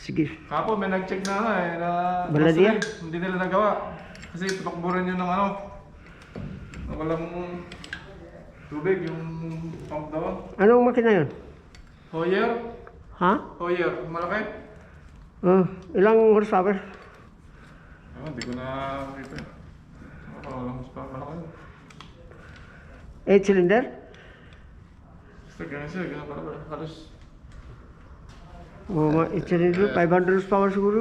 Sige. Kapo, may nag-check na na Baladiya? hindi nila nagawa. Kasi tumakburan yun ng walang tubig, yung pump doon. Anong makina yun? Hoyer? Ha? Hoyer, malaki? Ilang horsepower? Hindi ko na makita. Walang horsepower, malaki. 8 cylinder? Basta ganyan siya, ganyan pala. Halos. Mga 8 cylinder, 500 horsepower siguro.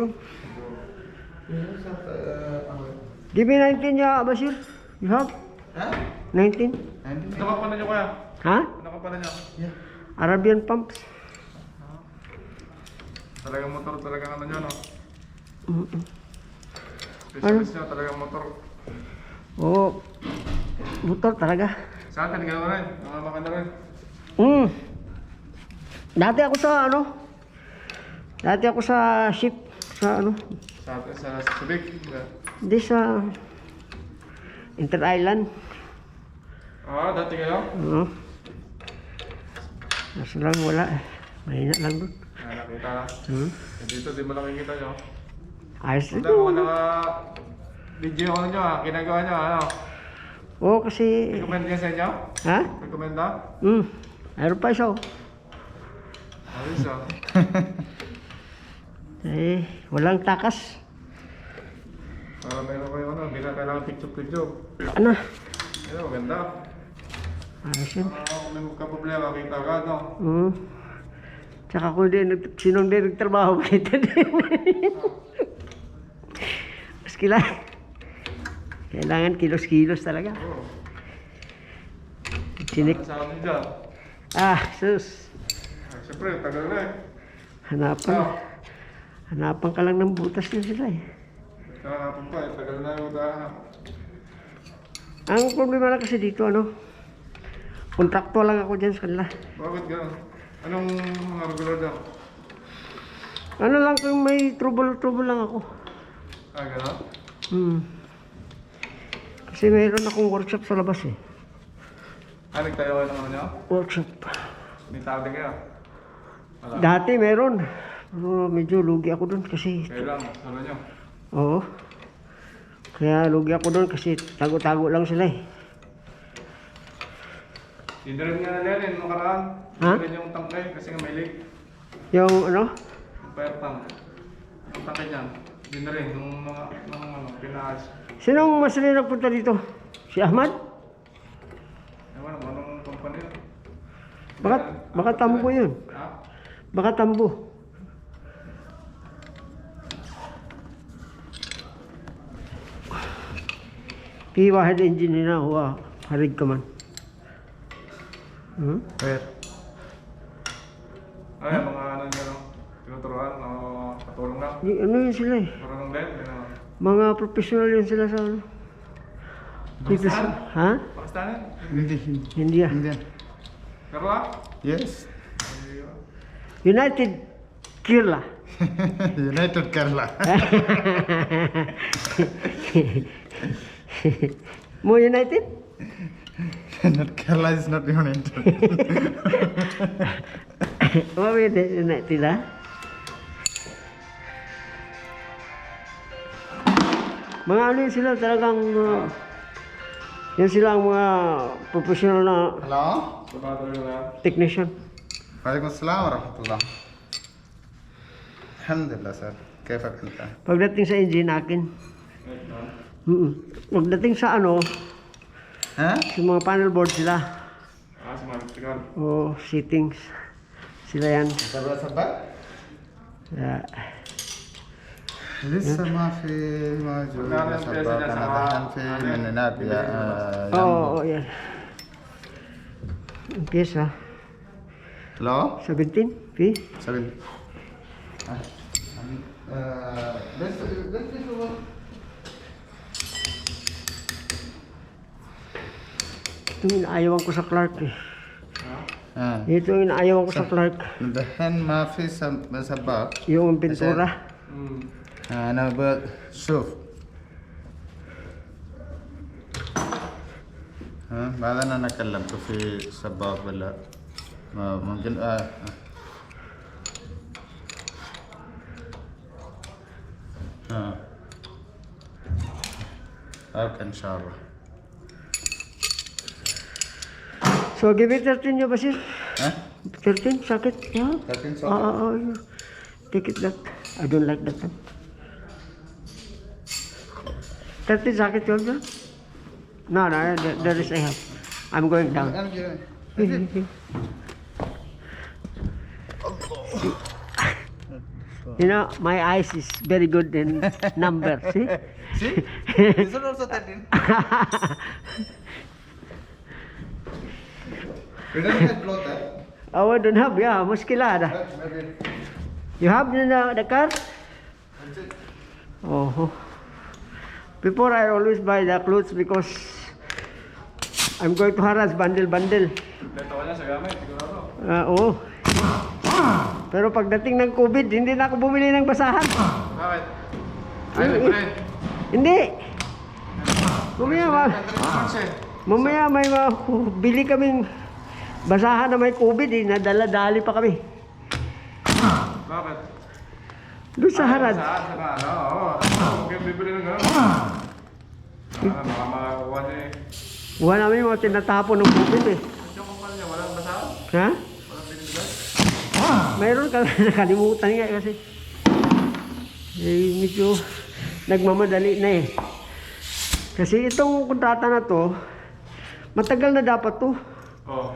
Give me 19 ya, Basir. You have? Ha? 19? Ano ka pala nyo kaya? Ha? Ano ka pala nyo? Yeah. Arabian pumps. Talagang motor, talagang ano nyo, no? Ano? Specialist nyo, talagang motor. Oo. Motor talaga. Sa akin, gano'n rin. Namama ka na rin. Dati ako sa Dati ako sa ship. Sa Sa Subic. Hindi sa Inter-Island. Dati kayo? Oo. Nasa lang wala eh. Mahina lang doon. Nakita lang. Dito, di mo lang kikita nyo. Ayos Wala dito. mo naka-video ano nyo ginagawa nyo, ano? Oo kasi... Recommend niya sa inyo? Ha? Recommend na? Meron pa isa. Ayos Walang takas. Para meron kayo hindi na kailangan picture-picture. Ano? Ayun, maganda. Ayos yun. Kung may magka-problema, kita agad, no? Tsaka kung sinong din nagtrabaho, kita din. Maski lang. Kailangan kilos-kilos talaga. Oo. Sinik. Sa amin dyan. Sus. Siyempre, tagal na eh. Hanapan ka lang ng butas din sila eh. Kahapon pa eh, tagal na yung Ang problema lang kasi dito, kontrakto lang ako dyan sa kanila. Bakit gano'n? Anong mga regular dyan? Ano lang kung may trouble lang ako. Gano'n? Kasi mayroon akong workshop sa labas eh. Nagtayo kayo ng ano nyo? Workshop. May tawag din kayo? Wala. Dati meron. Pero medyo lugi ako doon kasi... Kayo lang, salo nyo? Oo. Kaya lugi ako doon kasi tago-tago lang sila eh. Dinrin nga na yan, nung karaan. Ha? Dinrin yung tangkay kasi nga may leak. Yung ano? Yung fire tank. Yung tangkay niyan. Dinrin nung pinaas. Sinong masali nagpunta dito? Si Ahmad? Ewan, anong company yun? Baka tambo yun. Ha? Baka tambo. في واحد انجن هنا هو خريج كمان. Where? Ay, mga ano nyo, no? Tinuturuan o katulong lang? Ano yun sila eh? Marunong din? Gano'n. Mga professional yun sila sa ano. Dito sa... Ha? Pakistanin? India. Indian. Kerala? Yes. United Kerala. United Kerala. Mo United? Not Kerala is not united. Mo United ha? Mga ano yun sila talagang... yan sila ang mga professional na Hello? Sabato nyo na yan? technician. وعليكم السلام ورحمة الله. الحمد لله سر. كيفك أنت؟ Pagdating sa engine akin. Pagdating sa ano, ها؟ sa mga panel board sila. Sa mga electrical. O settings. Sila yan. سبا سبا؟ Kaya, لسه ما في موجود نعم، سباق بيزن أنا سباق. دحين في من هناك يا oo, yan. Ang pyesa. هلو؟ 17? Fee? سبيل. بس Ito yung inaayawan ko sa Clark eh. ها Ito yung inaayawan ko sa Clark. دحين ما في سباق. Yung pintura. أنا بشوف. بعدين أنا كلمته في سباق ولا ممكن Okay, inshallah. So give it 13 nyo, Basir. Huh? 13, sakit. Yeah. 13 Oh, oh, oh, yeah. Take it that. I don't like that one. 13 sakit yun, sir? No, there is I have. I'm going down. You know, my eyes is very good in number. See? See? This one also 13. You don't have cloth, huh? Oh, I don't have. Yeah, muskilada. Maybe. You have the car? That's it. Oh. Before I always buy the clothes because I'm going to harass bundle. Beto ka niya sa gamit, sigurado. Oo. Pero pagdating ng COVID, hindi na ako bumili ng basahan. Bakit? Ay, nag-print. Hindi. Mamaya may bili kaming basahan na may COVID eh. Nadala-dali pa kami. Bakit? Doon sa harad. Saan? Sa ano? Oo. Huwag kayong bibili ng gano'n. Baka makakuha niya eh. Buwan namin yung mga tinatapon ng COVID eh. Yung kumpanya, walang basahan? Ha? Walang binibigay? Mayroon ka nakalimutan nga kasi. Eh, medyo nagmamadali na eh. Kasi itong kontrata na to, matagal na dapat to. Oo.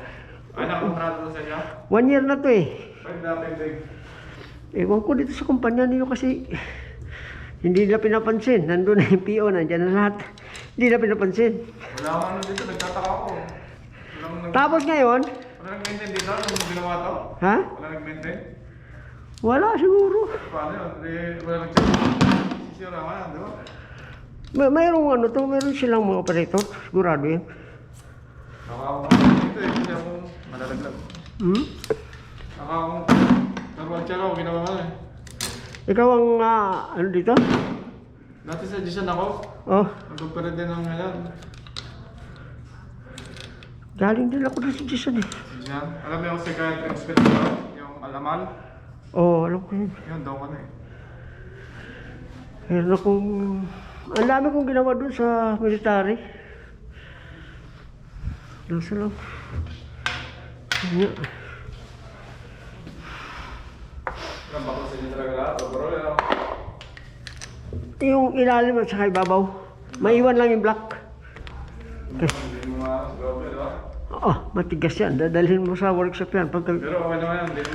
Ay, nakakontrata sa inyo? 1 year na to eh. Pwede natin big. Ewan ko dito sa kumpanya niyo kasi hindi nila pinapansin. Nandun na yung PO, nandyan na lahat. Hindi nila pinapansin. Wala akong ano dito, nagtataka ako. Tapos ngayon, Wala nag-maintain dito? Anong ginawa to? ha? Wala nag-maintain? Wala siguro. Paano yun? Wala nag-check? Sisira nga yan, di ba? Mayroong ano to, mayroon silang mga operator. Sigurado yan. Nakakakong dito eh, hindi ako malalaglag. Nakakakong narwantya ako, ginawa nga eh. Ikaw ang ano dito? Dati sa Jisan ako, Oh, nag-operate din ng ngayon. galing din ako dito sa Jason eh. Jisan, alam mo yung psychiatric hospital, yung Alamal? Oh, alam ko yun. Yun, daw ko na eh. Meron akong... Ang dami kong ginawa dun sa military. Doon sa lang. Yan. Ilang bako sa inyo talaga lahat, overall yun ako. Yung ilalim at saka ibabaw. Maiwan lang yung black. Hindi mo nga sa grabe, di ba? Oh, matigas yan. Dadalhin mo sa workshop yan. Pagka... Pero okay naman yan, hindi mo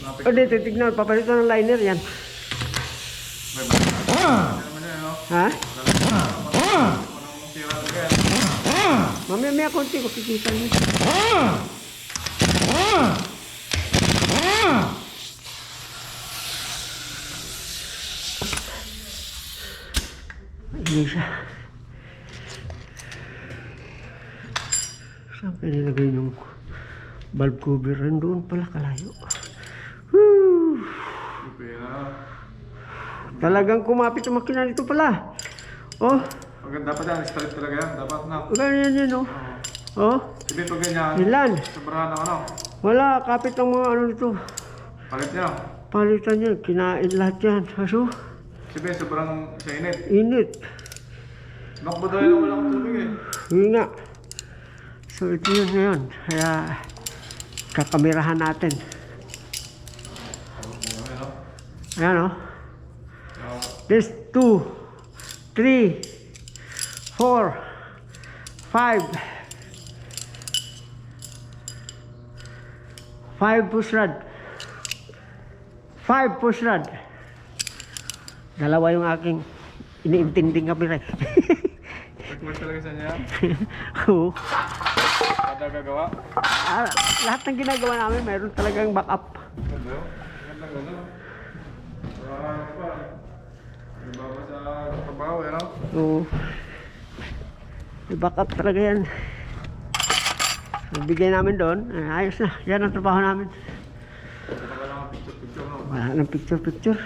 napik. O, dito, tignan. Papalitan ng liner yan. May balik. Hindi naman yan, no? Ha? Anong sira talaga yan? Mamaya konti ko kikita niyo. Hindi siya. Saan kayo nilagay yung bulb cover? Doon pala kalayo. Woo! Okay na. Talagang kumapit ang makina dito pala. Oh, Pag dapat yan, straight talaga yan. Dapat na. ganyan yun oh. Oh, Sabi pag ganyan, ilan? sobrahan ng ano. Wala, kapit ang mga ano dito. Palit niya. Palitan yan, kinain lahat yan. Aso, Sabi sobrang sa init. init. Nakbo daw yan, wala akong tubig eh. Yun nga. So ito yun ngayon. Kaya kakamerahan natin. Ayan o. There's 2, 3, 4, 5. 5 push rod. 5 push rod. Dalawa yung aking iniintinding copyright. Request talaga sa niya. Oo. Kada gagawa. Lahat ng ginagawa namin mayroon talagang backup. Ganda yun. Ganda ganda. Ano pa? Iba pa sa trabaho, yan o. Oo. May backup talaga yan. Nagbigay namin doon. Ayos na. Yan ang trabaho namin. Ito ka lang ang picture-picture, no? Wala ng picture-picture.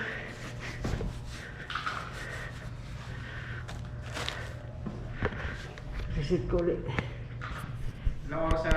Reset ko ulit. Ilang oras yan?